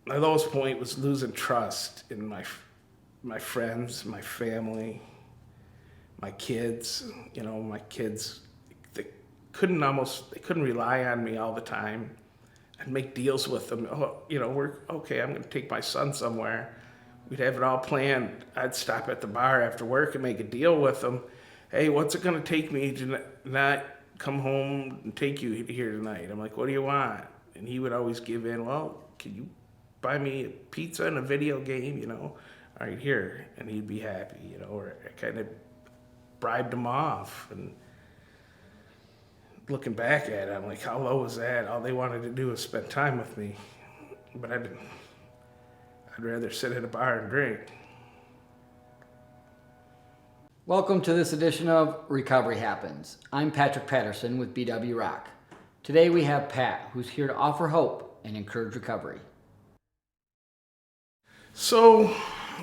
my lowest point was losing trust in my friends, my family, my kids. My kids, they they couldn't rely on me all the time. I'd make deals with them. Oh, we're okay. I'm going to take my son somewhere. We'd have it all planned. I'd stop at the bar after work and make a deal with them. Hey, what's it going to take me to not come home and take you here tonight? I'm like, what do you want? And he would always give in. Well, can you buy me a pizza and a video game? All right, here, and he'd be happy. Or I kind of bribed him off. And looking back at it, I'm like, how low was that? All they wanted to do was spend time with me, but I didn't. I'd rather sit at a bar and drink. Welcome to this edition of Recovery Happens. I'm Patrick Patterson with Bwroc. Today we have Pat, who's here to offer hope and encourage recovery. So,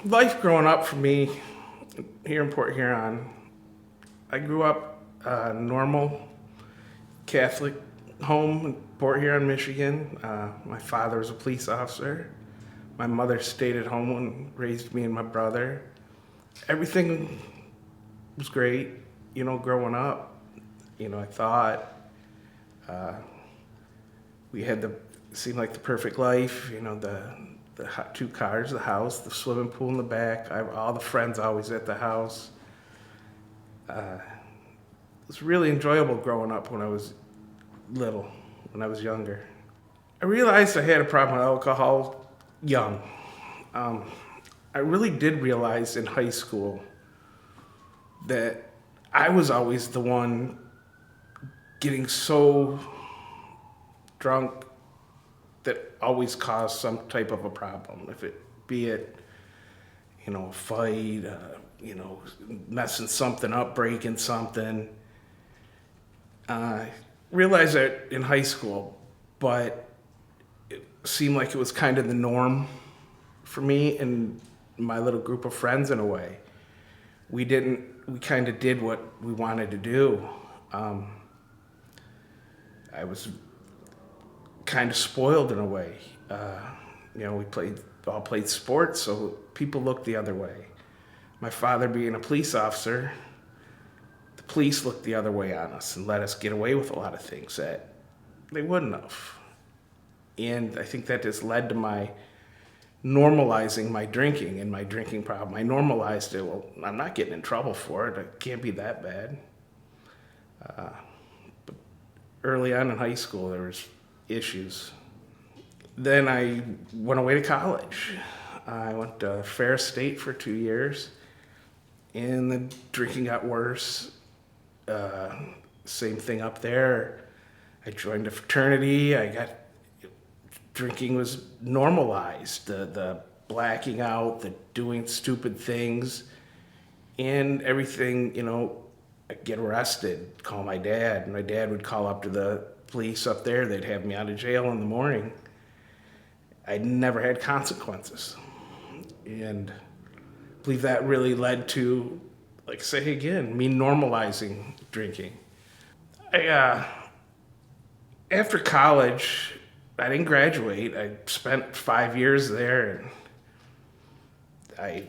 life growing up for me here in Port Huron, I grew up normal Catholic home in Port Huron, Michigan. My father was a police officer. My mother stayed at home and raised me and my brother. Everything was great, growing up. I thought we had seemed like the perfect life. The two cars, the house, the swimming pool in the back. All the friends always at the house. It was really enjoyable growing up when I was little, when I was younger. I realized I had a problem with alcohol young. I really did realize in high school that I was always the one getting so drunk that always caused some type of a problem. Be it a fight, messing something up, breaking something. Realized that in high school, but it seemed like it was kind of the norm for me and my little group of friends in a way. We kind of did what we wanted to do. I was kind of spoiled in a way. We all played sports, so people looked the other way. My father being a police officer, the police looked the other way on us and let us get away with a lot of things that they wouldn't have. And I think that just led to my normalizing my drinking and my drinking problem. I normalized it. Well, I'm not getting in trouble for it. It can't be that bad. But early on in high school, there was issues. Then I went away to college. I went to Ferris State for 2 years, and the drinking got worse. Same thing up there. I joined a fraternity. Drinking was normalized. The blacking out, the doing stupid things, and everything. I'd get arrested, call my dad, and my dad would call up to the police up there. They'd have me out of jail in the morning. I never had consequences. And I believe that really led to, like I say again, me normalizing drinking. After college, I didn't graduate. I spent 5 years there, and I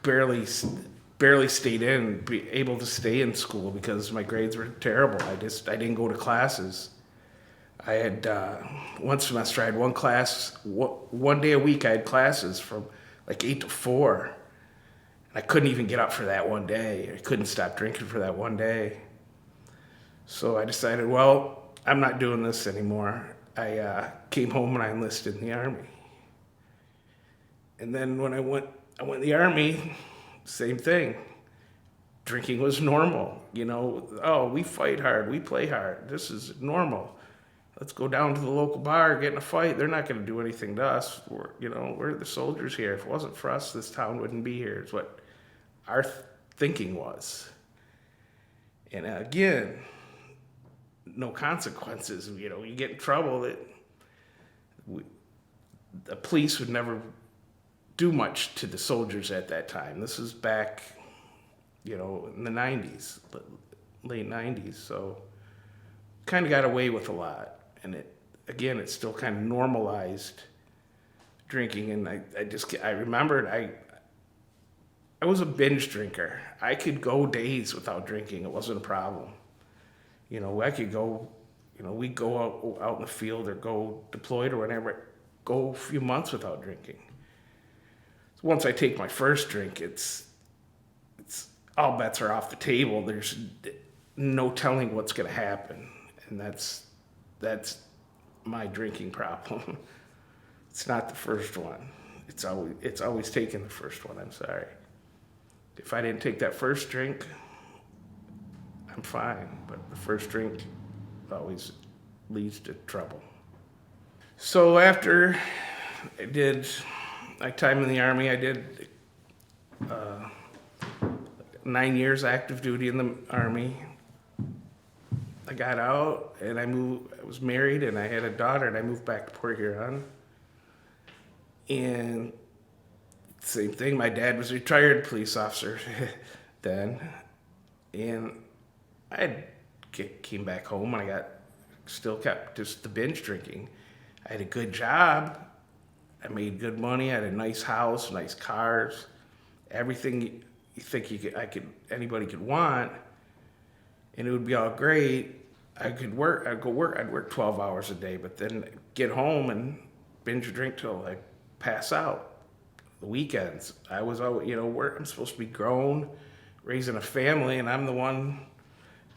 barely stayed able to stay in school because my grades were terrible. I didn't go to classes. I had one semester, I had one class, one day a week I had classes from like 8 to 4. And I couldn't even get up for that one day. I couldn't stop drinking for that one day. So I decided, well, I'm not doing this anymore. I came home and I enlisted in the Army. And then when I went in the Army, same thing. Drinking was normal. Oh, we fight hard, we play hard. This is normal. Let's go down to the local bar, get in a fight. They're not going to do anything to us. We're the soldiers here. If it wasn't for us, this town wouldn't be here. It's what our thinking was. And again, no consequences. You get in trouble. The police would never do much to the soldiers at that time. This was back, in the 90s, late 90s. So kind of got away with a lot. And it still kind of normalized drinking, and I remembered I was a binge drinker. I could go days without drinking. It wasn't a problem. I could go, we'd go out in the field or go deployed or whatever, go a few months without drinking. So once I take my first drink, it's all bets are off the table. There's no telling what's going to happen, and that's my drinking problem. It's not the first one. It's always taking the first one. I'm sorry. If I didn't take that first drink, I'm fine. But the first drink always leads to trouble. So after I did my time in the Army, I did 9 years active duty in the Army. I got out and I was married and I had a daughter, and I moved back to Port Huron. And same thing, my dad was a retired police officer then. And came back home and still kept just the binge drinking. I had a good job. I made good money. I had a nice house, nice cars, everything you think anybody could want, and it would be all great. I'd work 12 hours a day, but then get home and binge drink till I pass out. The weekends, I was always, I'm supposed to be grown, raising a family, and I'm the one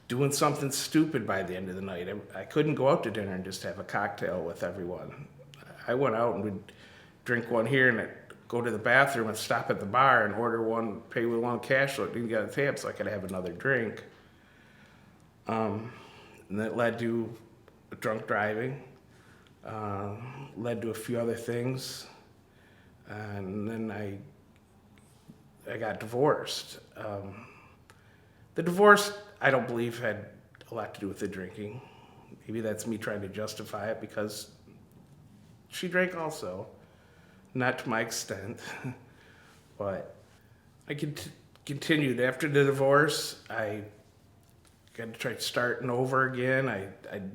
doing something stupid by the end of the night. I couldn't go out to dinner and just have a cocktail with everyone. I went out and would drink one here and I'd go to the bathroom and stop at the bar and order one, pay with one cash so it didn't get a tab so I could have another drink. And that led to drunk driving, led to a few other things. And then I got divorced. The divorce, I don't believe, had a lot to do with the drinking. Maybe that's me trying to justify it because she drank also, not to my extent. But I continued. After the divorce, I got to try starting over again. I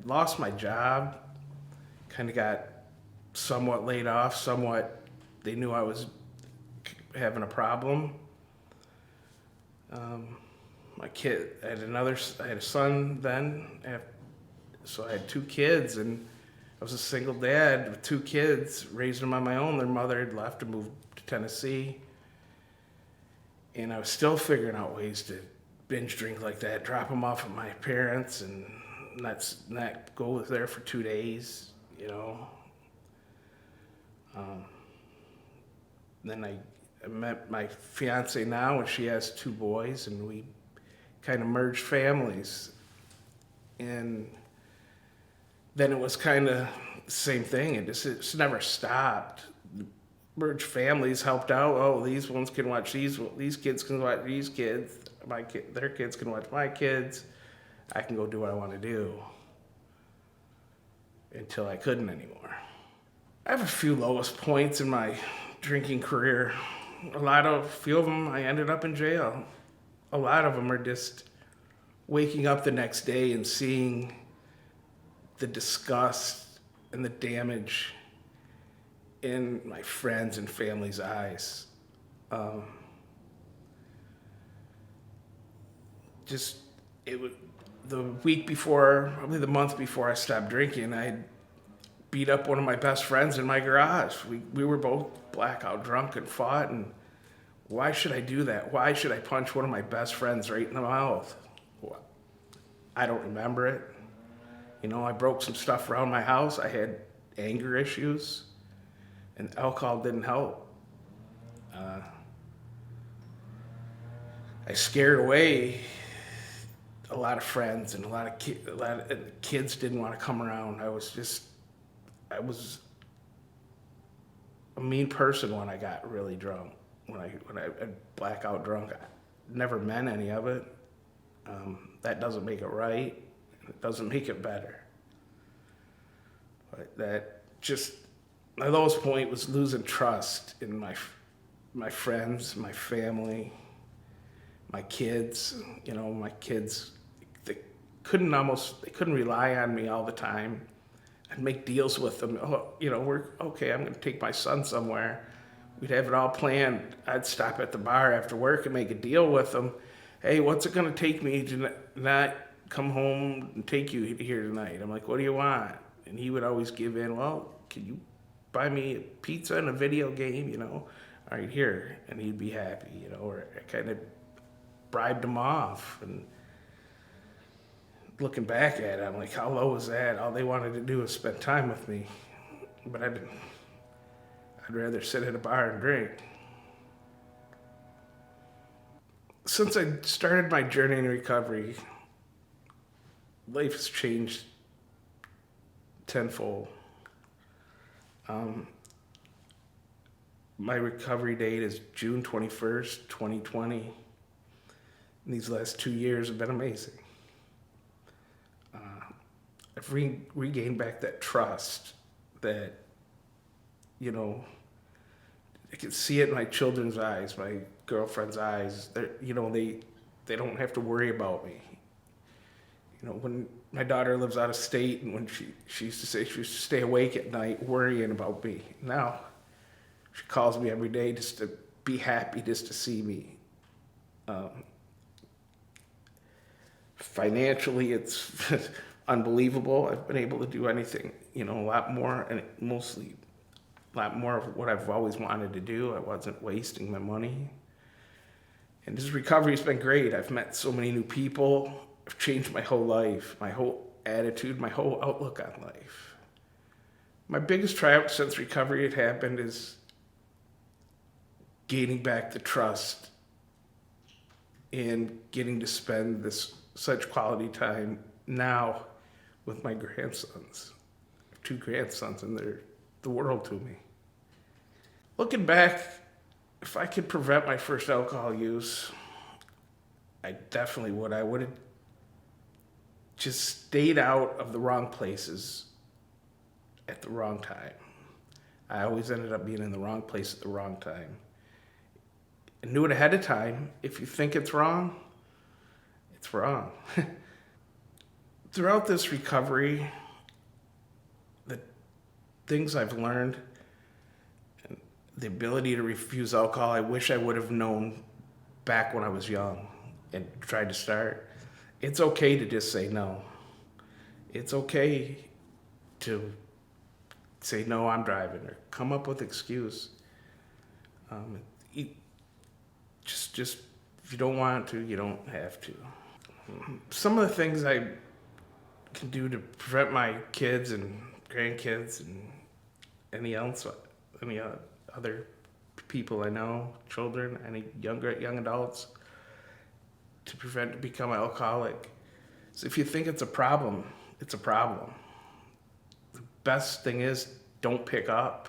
lost my job, kind of got somewhat laid off, they knew I was having a problem. My kid, I had a son then, so I had 2 kids, and I was a single dad with 2 kids, raising them on my own. Their mother had left to move to Tennessee, and I was still figuring out ways to binge drink like that, drop them off at my parents, and not go there for 2 days, Then I met my fiance now, and she has 2 boys, and we kind of merged families. And then it was kind of the same thing. It's never stopped. Merged families helped out. Oh, these ones can watch these kids can watch these kids. Their kids can watch my kids. I can go do what I want to do until I couldn't anymore. I have a few lowest points in my drinking career. A few of them I ended up in jail. A lot of them are just waking up the next day and seeing the disgust and the damage in my friends and family's eyes. The week before, probably the month before I stopped drinking, I beat up one of my best friends in my garage. We were both blackout drunk and fought, and why should I do that? Why should I punch one of my best friends right in the mouth? I don't remember it. I broke some stuff around my house. I had anger issues, and alcohol didn't help. I scared away a lot of friends, and a lot of kids didn't want to come around. I was a mean person when I got really drunk. When I blackout drunk, I never meant any of it. That doesn't make it right. It doesn't make it better. But my lowest point was losing trust in my friends, my family, my kids. My kids, they couldn't rely on me all the time. I'd make deals with them. Oh, we're okay. I'm going to take my son somewhere. We'd have it all planned. I'd stop at the bar after work and make a deal with them. Hey, what's it going to take me to not come home and take you here tonight? I'm like, what do you want? And he would always give in. Well, can you buy me a pizza and a video game? All right, here. And he'd be happy, or I kind of bribed him off. And looking back at it, I'm like, how low was that? All they wanted to do was spend time with me. But I'd rather sit at a bar and drink. Since I started my journey in recovery, life has changed tenfold. My recovery date is June 21st, 2020. And these last 2 years have been amazing. I've regained back that trust that, I can see it in my children's eyes, my girlfriend's eyes. They don't have to worry about me. When my daughter lives out of state, and when she used to say she used to stay awake at night worrying about me. Now she calls me every day just to be happy, just to see me. Financially, it's unbelievable. I've been able to do anything, a lot more, and mostly a lot more of what I've always wanted to do. I wasn't wasting my money. And this recovery's been great. I've met so many new people. I've changed my whole life, my whole attitude, my whole outlook on life. My biggest triumph since recovery had happened is gaining back the trust and getting to spend such quality time now with my grandsons. I have 2 grandsons, and they're the world to me. Looking back, if I could prevent my first alcohol use, I definitely would. I would have just stayed out of the wrong places at the wrong time. I always ended up being in the wrong place at the wrong time. I knew it ahead of time. If you think it's wrong, it's wrong. Throughout this recovery, the things I've learned, and the ability to refuse alcohol, I wish I would have known back when I was young and tried to start. It's okay to just say no. It's okay to say, no, I'm driving, or come up with excuse. Just if you don't want to, you don't have to. Some of the things I can do to prevent my kids and grandkids and any other people I know, children, any young adults, to prevent to become an alcoholic. So if you think it's a problem, it's a problem. The best thing is don't pick up.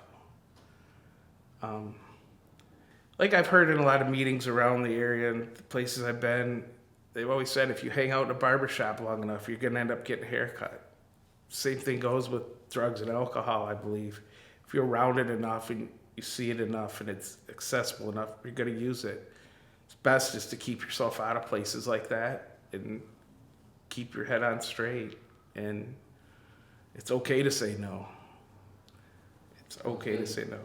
Like I've heard in a lot of meetings around the area and the places I've been, they've always said if you hang out in a barbershop long enough, you're going to end up getting a haircut. Same thing goes with drugs and alcohol, I believe. If you're around it enough and you see it enough and it's accessible enough, you're going to use it. It's best just to keep yourself out of places like that and keep your head on straight. And it's okay to say no. It's okay to say no.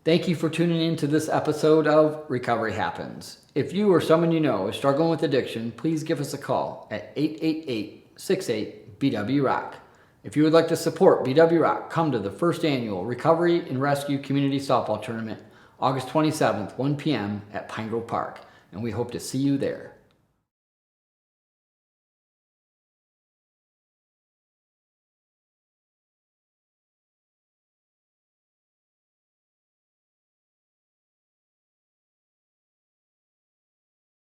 Thank you for tuning in to this episode of Recovery Happens. If you or someone you know is struggling with addiction, please give us a call at 888-68-BWROC. If you would like to support Bwroc, come to the first annual Recovery and Rescue Community Softball Tournament, August 27th, 1 p.m. at Pine Grove Park, and we hope to see you there.